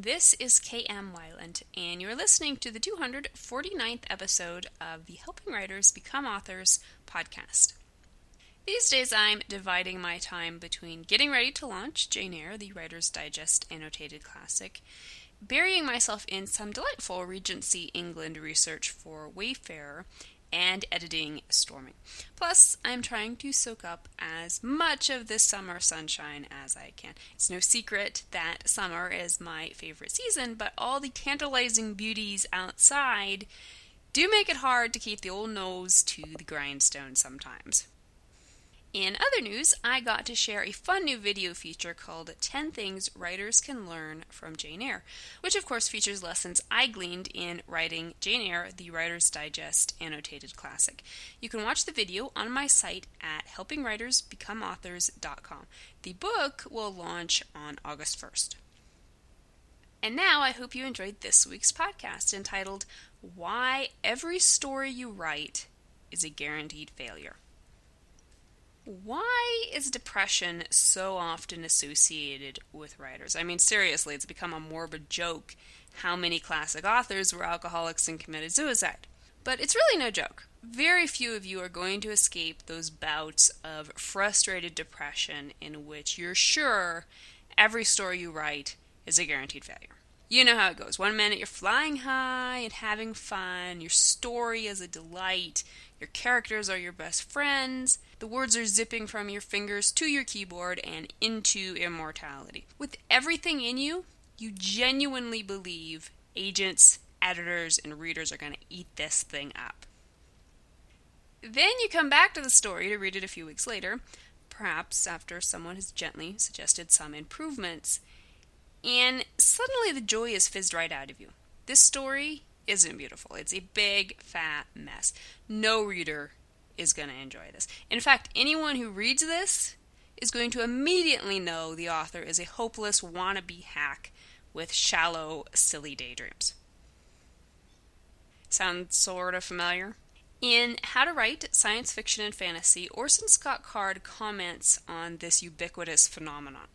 This is KM Weiland, and you're listening to the 249th episode of the Helping Writers Become Authors podcast. These days I'm dividing my time between getting ready to launch Jane Eyre, the Writer's Digest annotated classic, burying myself in some delightful Regency England research for Wayfarer, and editing Storming. Plus, I'm trying to soak up as much of this summer sunshine as I can. It's no secret that summer is my favorite season, but all the tantalizing beauties outside do make it hard to keep the old nose to the grindstone sometimes. In other news, I got to share a fun new video feature called 10 Things Writers Can Learn from Jane Eyre, which of course features lessons I gleaned in writing Jane Eyre, the Writer's Digest annotated classic. You can watch the video on my site at helpingwritersbecomeauthors.com. The book will launch on August 1st. And now I hope you enjoyed this week's podcast entitled, Why Every Story You Write is a Guaranteed Failure. Why is depression so often associated with writers? I mean, seriously, it's become a morbid joke how many classic authors were alcoholics and committed suicide. But it's really no joke. Very few of you are going to escape those bouts of frustrated depression in which you're sure every story you write is a guaranteed failure. You know how it goes. One minute you're flying high and having fun, your story is a delight, your characters are your best friends, the words are zipping from your fingers to your keyboard and into immortality. With everything in you, you genuinely believe agents, editors, and readers are going to eat this thing up. Then you come back to the story to read it a few weeks later, perhaps after someone has gently suggested some improvements, and suddenly the joy is fizzed right out of you. This story isn't beautiful. It's a big, fat mess. No reader is going to enjoy this. In fact, anyone who reads this is going to immediately know the author is a hopeless wannabe hack with shallow, silly daydreams. Sound sort of familiar? In How to Write Science Fiction and Fantasy, Orson Scott Card comments on this ubiquitous phenomenon.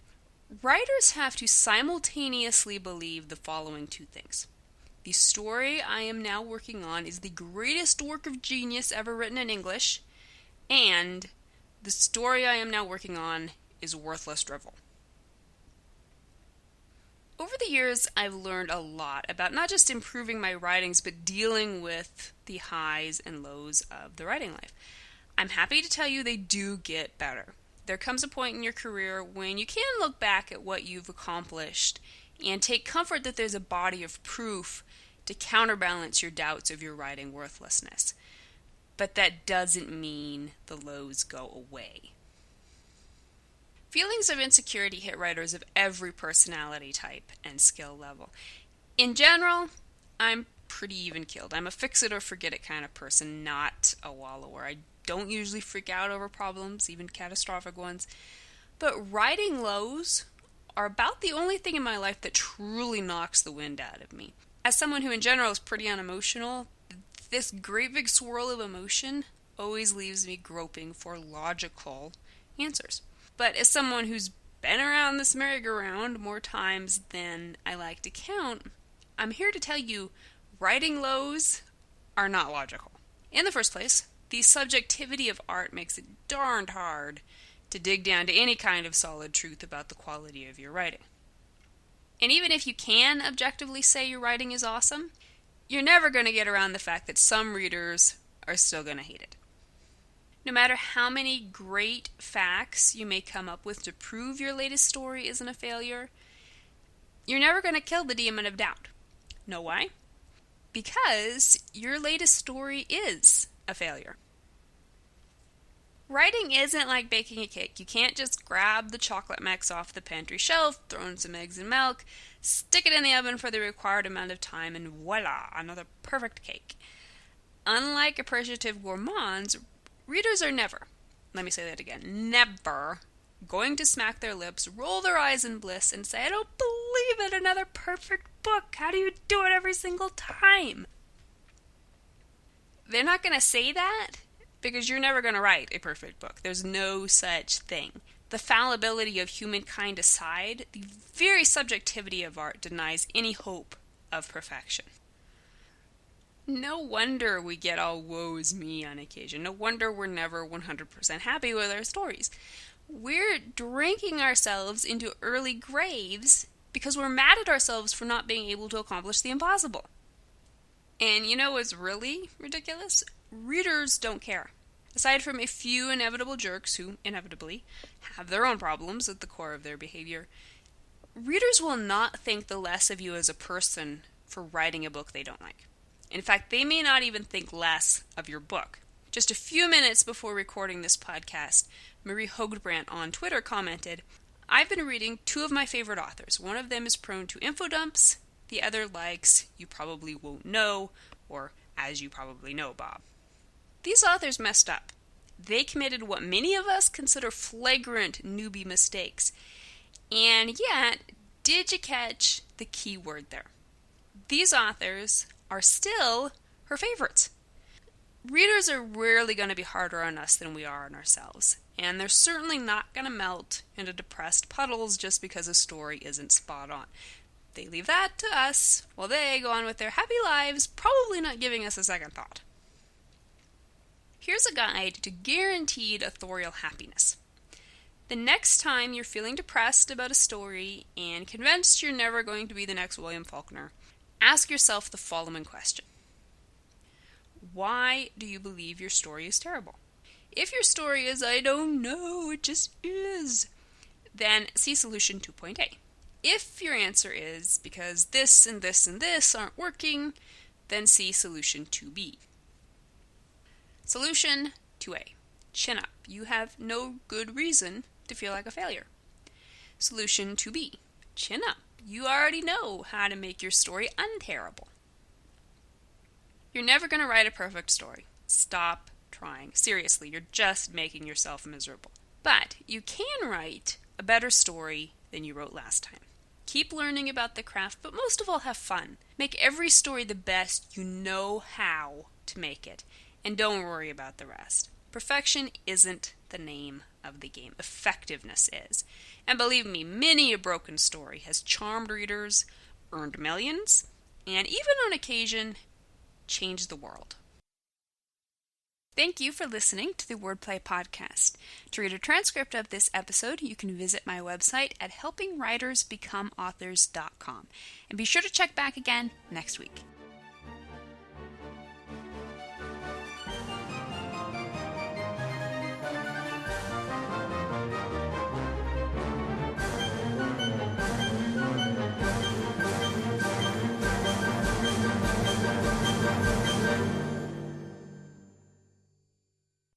Writers have to simultaneously believe the following two things. The story I am now working on is the greatest work of genius ever written in English, and the story I am now working on is worthless drivel. Over the years, I've learned a lot about not just improving my writings, but dealing with the highs and lows of the writing life. I'm happy to tell you they do get better. There comes a point in your career when you can look back at what you've accomplished and take comfort that there's a body of proof to counterbalance your doubts of your writing worthlessness. But that doesn't mean the lows go away. Feelings of insecurity hit writers of every personality type and skill level. In general, I'm pretty even-keeled. I'm a fix-it-or-forget-it kind of person, not a wallower. I don't usually freak out over problems, even catastrophic ones. But writing lows are about the only thing in my life that truly knocks the wind out of me. As someone who in general is pretty unemotional, this great big swirl of emotion always leaves me groping for logical answers. But as someone who's been around this merry-go-round more times than I like to count, I'm here to tell you writing lows are not logical. In the first place, the subjectivity of art makes it darned hard to dig down to any kind of solid truth about the quality of your writing. And even if you can objectively say your writing is awesome, you're never going to get around the fact that some readers are still going to hate it. No matter how many great facts you may come up with to prove your latest story isn't a failure, you're never going to kill the demon of doubt. Know why? Because your latest story is a failure. Writing isn't like baking a cake. You can't just grab the chocolate mix off the pantry shelf, throw in some eggs and milk, stick it in the oven for the required amount of time, and voila, another perfect cake. Unlike appreciative gourmands, readers are never, let me say that again, never going to smack their lips, roll their eyes in bliss, and say, I don't believe it, another perfect book. How do you do it every single time? They're not going to say that because you're never going to write a perfect book. There's no such thing. The fallibility of humankind aside, the very subjectivity of art denies any hope of perfection. No wonder we get all woe is me on occasion. No wonder we're never 100% happy with our stories. We're drinking ourselves into early graves because we're mad at ourselves for not being able to accomplish the impossible. And you know what's really ridiculous? Readers don't care. Aside from a few inevitable jerks who, inevitably, have their own problems at the core of their behavior, readers will not think the less of you as a person for writing a book they don't like. In fact, they may not even think less of your book. Just a few minutes before recording this podcast, Marie Hogebrandt on Twitter commented, "I've been reading two of my favorite authors. One of them is prone to info dumps. The other likes You Probably Won't Know, or As You Probably Know, Bob." These authors messed up. They committed what many of us consider flagrant newbie mistakes. And yet, did you catch the key word there? These authors are still her favorites. Readers are rarely going to be harder on us than we are on ourselves. And they're certainly not going to melt into depressed puddles just because a story isn't spot on. They leave that to us while they go on with their happy lives, probably not giving us a second thought. Here's a guide to guaranteed authorial happiness. The next time you're feeling depressed about a story and convinced you're never going to be the next William Faulkner, ask yourself the following question. Why do you believe your story is terrible? If your story is, "I don't know, it just is," then see solution 2.A. If your answer is, "because this and this and this aren't working," then see solution 2B. Solution 2A. Chin up. You have no good reason to feel like a failure. Solution 2B. Chin up. You already know how to make your story unterrible. You're never going to write a perfect story. Stop trying. Seriously, you're just making yourself miserable. But you can write a better story than you wrote last time. Keep learning about the craft, but most of all, have fun. Make every story the best you know how to make it, and don't worry about the rest. Perfection isn't the name of the game. Effectiveness is. And believe me, many a broken story has charmed readers, earned millions, and even on occasion, changed the world. Thank you for listening to the Wordplay Podcast. To read a transcript of this episode, you can visit my website at helpingwritersbecomeauthors.com. And be sure to check back again next week.